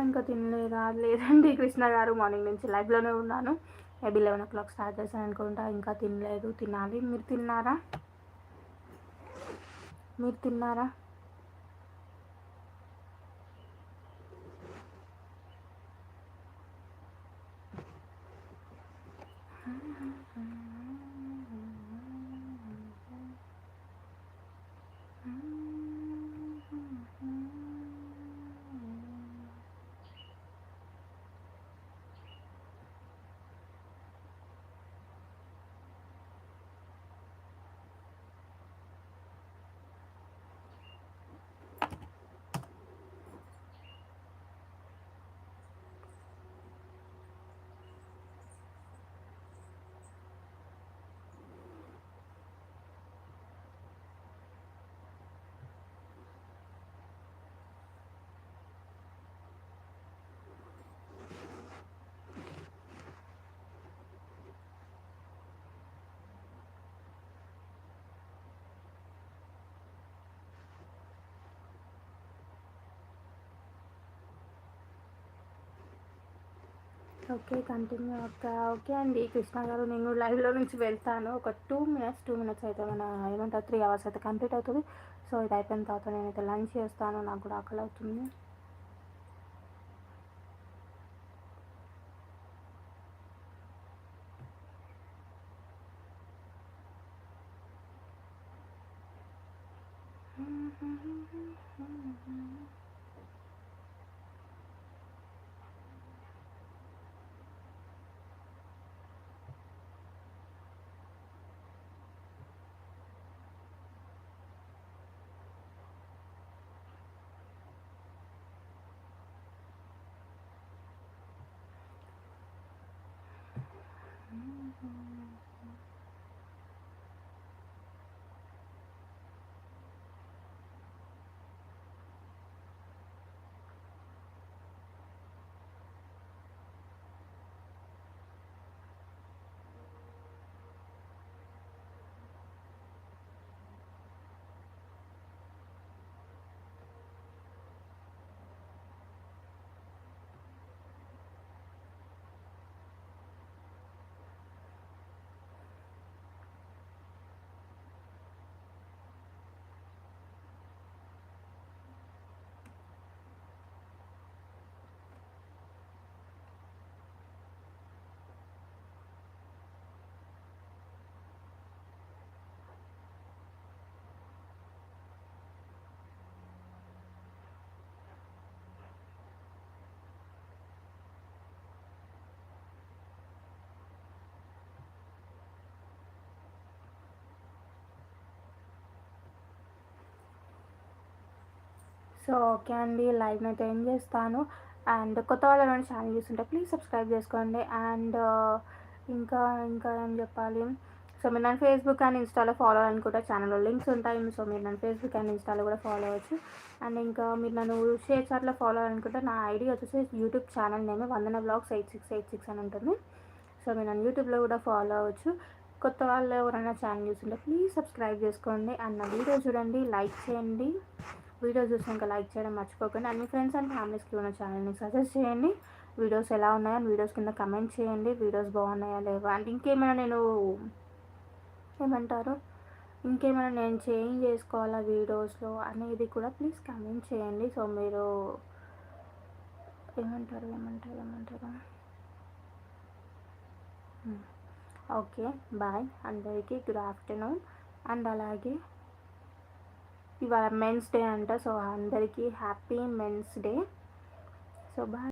ఇంకా తినలేదా? లేదండి కృష్ణ గారు, మార్నింగ్ నుంచి లైవ్లోనే ఉన్నాను. మేబీ 11 స్టార్ట్ చేశాను అనుకుంటా. ఇంకా తినలేదు, తినాలి. మీరు తిన్నారా? మీరు తిన్నారా? ఓకే, కంటిన్యూ అక్క. ఓకే అండి కృష్ణ గారు, నేను లైవ్లో నుంచి వెళ్తాను. ఒక 2 మినిట్స్ అయితే మన ఏమంటారు 3 అవర్స్ అయితే కంప్లీట్ అవుతుంది. సో ఇది అయిపోయిన తర్వాత నేనైతే లంచ్ చేస్తాను. నాకు కూడా ఆకలి అవుతుంది. సో ఓకే అండి, లైవ్ని అయితే ఏం చేస్తాను. అండ్ కొత్త వాళ్ళు ఎవరైనా ఛానల్ చూస్తుంటే ప్లీజ్ సబ్స్క్రైబ్ చేసుకోండి. అండ్ ఇంకా ఇంకా ఏం చెప్పాలి, సో మీరు నన్ను ఫేస్బుక్ అండ్ ఇన్స్టాలో ఫాలో అనుకుంటే ఛానల్లో లింక్స్ ఉంటాయి. సో మీరు నన్ను ఫేస్బుక్ అండ్ ఇన్స్టాలో కూడా ఫాలో అవ్వచ్చు. అండ్ ఇంకా మీరు నన్ను షేర్ చాట్లో ఫాలో అనుకుంటే నా ఐడి వచ్చేసి యూట్యూబ్ ఛానల్ నేమ్ వందన బ్లాగ్స్ 8686 అని ఉంటుంది. సో మీరు నన్ను యూట్యూబ్లో కూడా ఫాలో అవ్వచ్చు. కొత్త వాళ్ళు ఎవరైనా ఛానల్ చూస్తుంటే ప్లీజ్ సబ్స్క్రైబ్ చేసుకోండి. అండ్ నా వీడియో చూడండి, లైక్ చేయండి. వీడియో చూసాక లైక్ చేయడం మర్చిపోకండి. అండ్ మీ ఫ్రెండ్స్ అండ్ ఫ్యామిలీస్కి ఉన్న ఛానల్ని సజెస్ట్ చేయండి. వీడియోస్ ఎలా ఉన్నాయో వీడియోస్ కింద కమెంట్ చేయండి. వీడియోస్ బాగున్నాయా లేవా, అండ్ ఇంకేమైనా నేను ఏమంటారు ఇంకేమైనా నేను చేంజ్ చేసుకోవాలా వీడియోస్లో అనేది కూడా ప్లీజ్ కమెంట్ చేయండి. సో మీరు ఏమంటారు ఓకే, బాయ్ అందరికీ, గుడ్ ఆఫ్టర్నూన్. అండ్ అలాగే ఇవాళ మెన్స్ డే అంట. సో అందరికీ happy men's day. So bye.